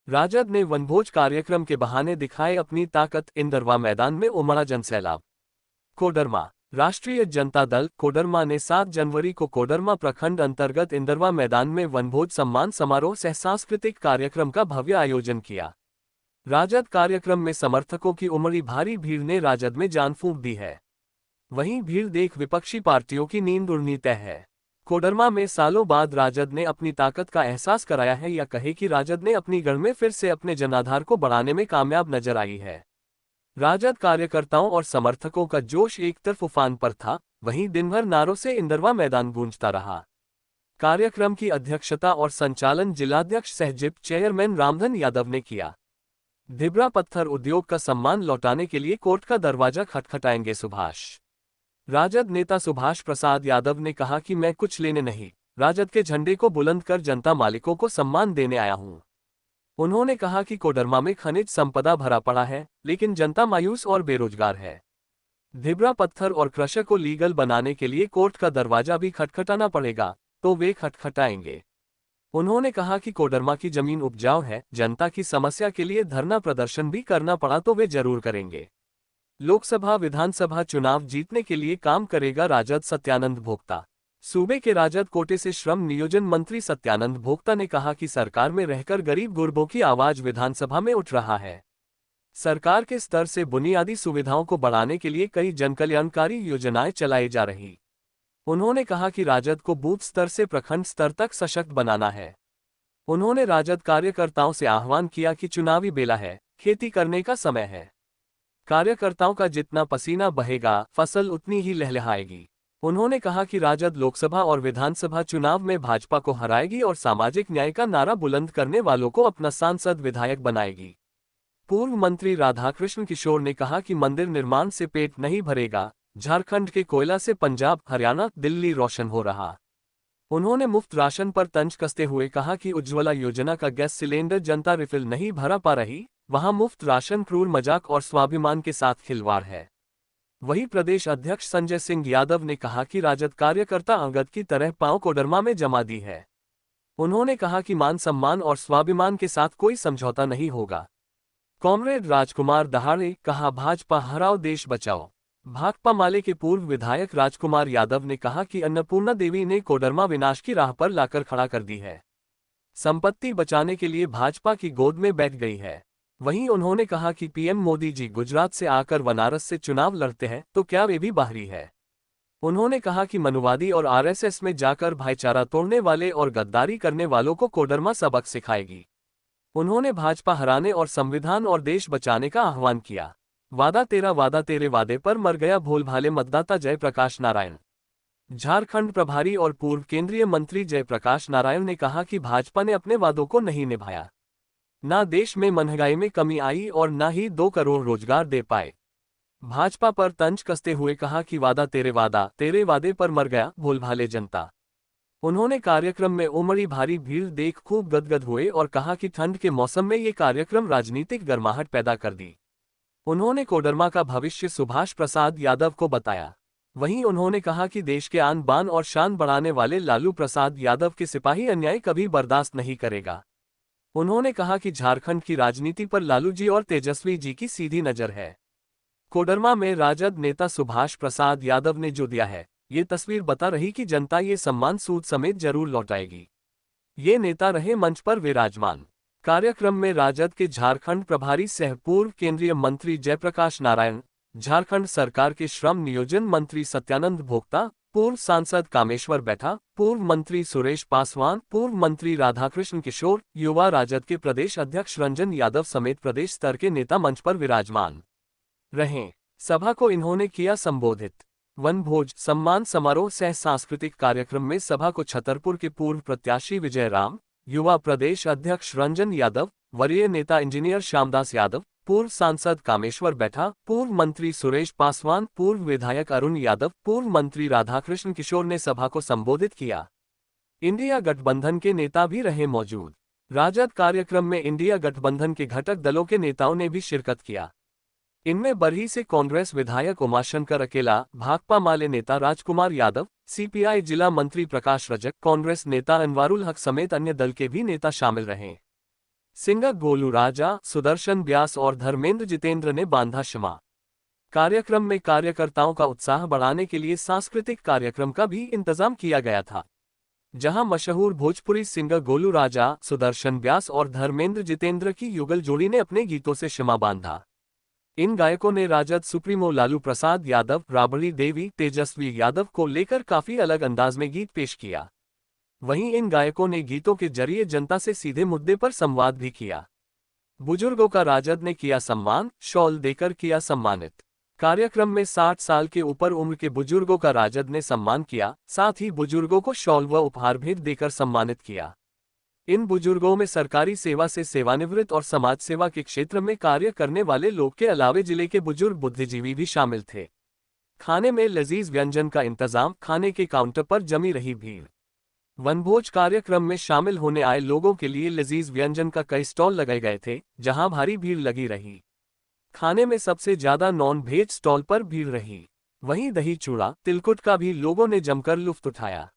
राजद ने वनभोज कार्यक्रम के बहाने दिखाए अपनी ताकत, इंदरवा मैदान में उमड़ा जनसैलाब। कोडरमा। राष्ट्रीय जनता दल कोडरमा ने 7 जनवरी को कोडरमा प्रखंड अंतर्गत इंदरवा मैदान में वनभोज सम्मान समारोह सह सांस्कृतिक कार्यक्रम का भव्य आयोजन किया। राजद कार्यक्रम में समर्थकों की उमड़ी भारी भीड़ ने राजद में जान फूंक दी है। वहीं भीड़ देख विपक्षी पार्टियों की नींद उड़नी तय है। कोडरमा में सालों बाद राजद ने अपनी ताकत का एहसास कराया है, या कहे कि राजद ने अपनी गढ़ में फिर से अपने जनाधार को बढ़ाने में कामयाब नजर आई है। राजद कार्यकर्ताओं और समर्थकों का जोश एक तरफ उफान पर था, वहीं दिनभर नारों से इंदरवा मैदान गूंजता रहा। कार्यक्रम की अध्यक्षता और संचालन जिलाध्यक्ष सह जिप चेयरमैन रामधन यादव ने किया। धिबरा पत्थर उद्योग का सम्मान लौटाने के लिए कोर्ट का दरवाजा खटखटाएंगे सुभाष। राजद नेता सुभाष प्रसाद यादव ने कहा कि मैं कुछ लेने नहीं, राजद के झंडे को बुलंद कर जनता मालिकों को सम्मान देने आया हूं। उन्होंने कहा कि कोडरमा में खनिज संपदा भरा पड़ा है, लेकिन जनता मायूस और बेरोजगार है। धिबरा पत्थर और क्रशर को लीगल बनाने के लिए कोर्ट का दरवाजा भी खटखटाना पड़ेगा, तो वे खटखटाएंगे। उन्होंने कहा कि कोडरमा की जमीन उपजाऊ है, जनता की समस्या के लिए धरना प्रदर्शन भी करना पड़ा तो वे जरूर करेंगे। लोकसभा विधानसभा चुनाव जीतने के लिए काम करेगा राजद सत्यानंद भोक्ता। सूबे के राजद कोटे से श्रम नियोजन मंत्री सत्यानंद भोक्ता ने कहा कि सरकार में रहकर गरीब गुरबों की आवाज विधानसभा में उठ रहा है। सरकार के स्तर से बुनियादी सुविधाओं को बढ़ाने के लिए कई जनकल्याणकारी योजनाएं चलाई जा रही। उन्होंने कहा कि राजद को बूथ स्तर से प्रखंड स्तर तक सशक्त बनाना है। उन्होंने राजद कार्यकर्ताओं से आह्वान किया कि चुनावी बेला है, खेती करने का समय है। कार्यकर्ताओं का जितना पसीना बहेगा, फसल उतनी ही लहलहाएगी। उन्होंने कहा कि राजद लोकसभा और विधानसभा चुनाव में भाजपा को हराएगी और सामाजिक न्याय का नारा बुलंद करने वालों को अपना सांसद विधायक बनाएगी। पूर्व मंत्री राधाकृष्ण किशोर ने कहा कि मंदिर निर्माण से पेट नहीं भरेगा, झारखंड के कोयला से पंजाब, हरियाणा, दिल्ली रोशन हो रहा। उन्होंने मुफ्त राशन पर तंज कसते हुए कहा कि उज्ज्वला योजना का गैस सिलेंडर जनता रिफिल नहीं भरा पा रही, वहां मुफ्त राशन क्रूर मजाक और स्वाभिमान के साथ खिलवाड़ है। वहीं प्रदेश अध्यक्ष संजय सिंह यादव ने कहा कि राजद कार्यकर्ता अंगद की तरह पांव कोडरमा में जमा दी है। उन्होंने कहा कि मान सम्मान और स्वाभिमान के साथ कोई समझौता नहीं होगा। कॉमरेड राजकुमार दहाड़े कहा, भाजपा हराओ देश बचाओ। भाकपा माले के पूर्व विधायक राजकुमार यादव ने कहा कि अन्नपूर्णा देवी ने कोडरमा विनाश की राह पर लाकर खड़ा कर दी है। संपत्ति बचाने के लिए भाजपा की गोद में बैठ गई है। वहीं उन्होंने कहा कि पीएम मोदी जी गुजरात से आकर बनारस से चुनाव लड़ते हैं तो क्या वे भी बाहरी है। उन्होंने कहा कि मनुवादी और आरएसएस में जाकर भाईचारा तोड़ने वाले और गद्दारी करने वालों को कोडरमा सबक सिखाएगी। उन्होंने भाजपा हराने और संविधान और देश बचाने का आह्वान किया। वादा तेरे वादे पर मर गया भोलभाले मतदाता जयप्रकाश नारायण। झारखंड प्रभारी और पूर्व केंद्रीय मंत्री जयप्रकाश नारायण ने कहा कि भाजपा ने अपने वादों को नहीं निभाया। ना देश में महंगाई में कमी आई और ना ही 2 करोड़ रोजगार दे पाए। भाजपा पर तंज कसते हुए कहा कि वादा तेरे वादे पर मर गया भोलभाले जनता। उन्होंने कार्यक्रम में उमड़ी भारी भीड़ देख खूब गदगद हुए और कहा कि ठंड के मौसम में ये कार्यक्रम राजनीतिक गर्माहट पैदा कर दी। उन्होंने कोडरमा का भविष्य सुभाष प्रसाद यादव को बताया। वहीं उन्होंने कहा कि देश के आन बान और शान बढ़ाने वाले लालू प्रसाद यादव के सिपाही अन्याय कभी बर्दाश्त नहीं करेगा। उन्होंने कहा कि झारखंड की राजनीति पर लालू जी और तेजस्वी जी की सीधी नजर है। कोडरमा में राजद नेता सुभाष प्रसाद यादव ने जो दिया है, ये तस्वीर बता रही कि जनता ये सम्मान सूद समेत जरूर लौटाएगी। ये नेता रहे मंच पर विराजमान। कार्यक्रम में राजद के झारखंड प्रभारी सह पूर्व केंद्रीय मंत्री जयप्रकाश नारायण, झारखंड सरकार के श्रम नियोजन मंत्री सत्यानंद भोक्ता, पूर्व सांसद कामेश्वर बैठा, पूर्व मंत्री सुरेश पासवान, पूर्व मंत्री राधाकृष्ण किशोर, युवा राजद के प्रदेश अध्यक्ष रंजन यादव समेत प्रदेश स्तर के नेता मंच पर विराजमान रहे। सभा को इन्होंने किया संबोधित। वनभोज सम्मान समारोह सह सांस्कृतिक कार्यक्रम में सभा को छतरपुर के पूर्व प्रत्याशी विजय राम, युवा प्रदेश अध्यक्ष रंजन यादव, वरीय नेता इंजीनियर श्यामदास यादव, पूर्व सांसद कामेश्वर बैठा, पूर्व मंत्री सुरेश पासवान, पूर्व विधायक अरुण यादव, पूर्व मंत्री राधाकृष्ण किशोर ने सभा को संबोधित किया। इंडिया गठबंधन के नेता भी रहे मौजूद। राजद कार्यक्रम में इंडिया गठबंधन के घटक दलों के नेताओं ने भी शिरकत किया। इनमें बरही से कांग्रेस विधायक उमाशंकर अकेला, भाकपा माले नेता राजकुमार यादव, सीपीआई जिला मंत्री प्रकाश रजक, कांग्रेस नेता अनवारुल हक समेत अन्य दल के भी नेता शामिल रहे। सिंगर गोलू राजा, सुदर्शन व्यास और धर्मेंद्र जितेंद्र ने बांधा क्षमा। कार्यक्रम में कार्यकर्ताओं का उत्साह बढ़ाने के लिए सांस्कृतिक कार्यक्रम का भी इंतजाम किया गया था, जहां मशहूर भोजपुरी सिंगर गोलू राजा, सुदर्शन व्यास और धर्मेंद्र जितेंद्र की युगल जोड़ी ने अपने गीतों से क्षमा बांधा। इन गायकों ने राजद सुप्रीमो लालू प्रसाद यादव, राबड़ी देवी, तेजस्वी यादव को लेकर काफी अलग अंदाज में गीत पेश किया। वहीं इन गायकों ने गीतों के जरिए जनता से सीधे मुद्दे पर संवाद भी किया। बुजुर्गों का राजद ने किया सम्मान, शॉल देकर किया सम्मानित। कार्यक्रम में 60 साल के ऊपर उम्र के बुजुर्गों का राजद ने सम्मान किया, साथ ही बुजुर्गों को शॉल व उपहार भेंट देकर सम्मानित किया। इन बुजुर्गों में सरकारी सेवा से सेवानिवृत्त और समाज सेवा के क्षेत्र में कार्य करने वाले लोग के अलावे जिले के बुजुर्ग बुद्धिजीवी भी शामिल थे। खाने में लजीज व्यंजन का इंतजाम, खाने के काउंटर पर जमी रही भीड़। वनभोज कार्यक्रम में शामिल होने आए लोगों के लिए लजीज व्यंजन का कई स्टॉल लगाए गए थे, जहां भारी भीड़ लगी रही। खाने में सबसे ज्यादा नॉन वेज स्टॉल पर भीड़ रही। वहीं दही चूड़ा, तिलकुट का भी लोगों ने जमकर लुत्फ उठाया।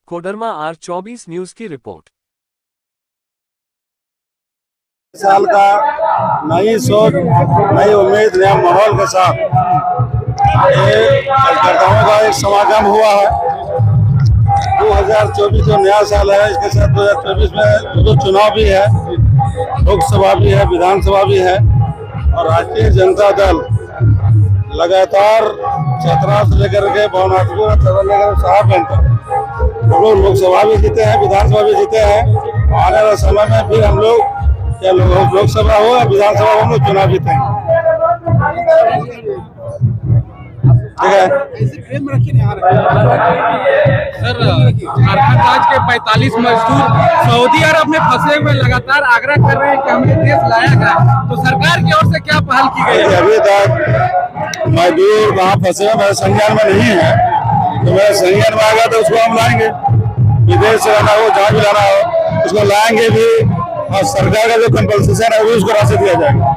कोडरमा R24 न्यूज की रिपोर्ट। साल का नई सोच, नई उम्मीद, नया माहौल के साथ ये कार्यकर्ताओं का एक समागम हुआ है। 2024 जो नया साल है, इसके साथ 2024 में जो चुनाव भी है, लोकसभा भी है, विधानसभा भी है, और राष्ट्रीय जनता दल लगातार चतरा से लेकर के भवनाथपुर लेकर साहबगंज तक हम लोग लोकसभा भी जीते हैं, विधानसभा भी जीते हैं। आने वाले समय में भी हम लोग, क्या लोकसभा हो या विधानसभा हो, हम लोग चुनाव जीतेंगे। ठीक है सर, झारखंड राज्य के 45 मजदूर सऊदी अरब में फंसे हुए लगातार आग्रह कर रहे हैं कि हमें देश लाया जाए, तो सरकार की ओर से क्या पहल की गई है? अभी तक मजदूर वहाँ फंसे हुए मेरे संज्ञान में नहीं है, तो मेरे संज्ञान में आएगा तो उसको हम लाएंगे। विदेश से लाना हो, जहाँ भी लाना हो, उसको लाएंगे भी, और सरकार का जो कंपल्सेशन है वो उसको राशि दिया जाएगा।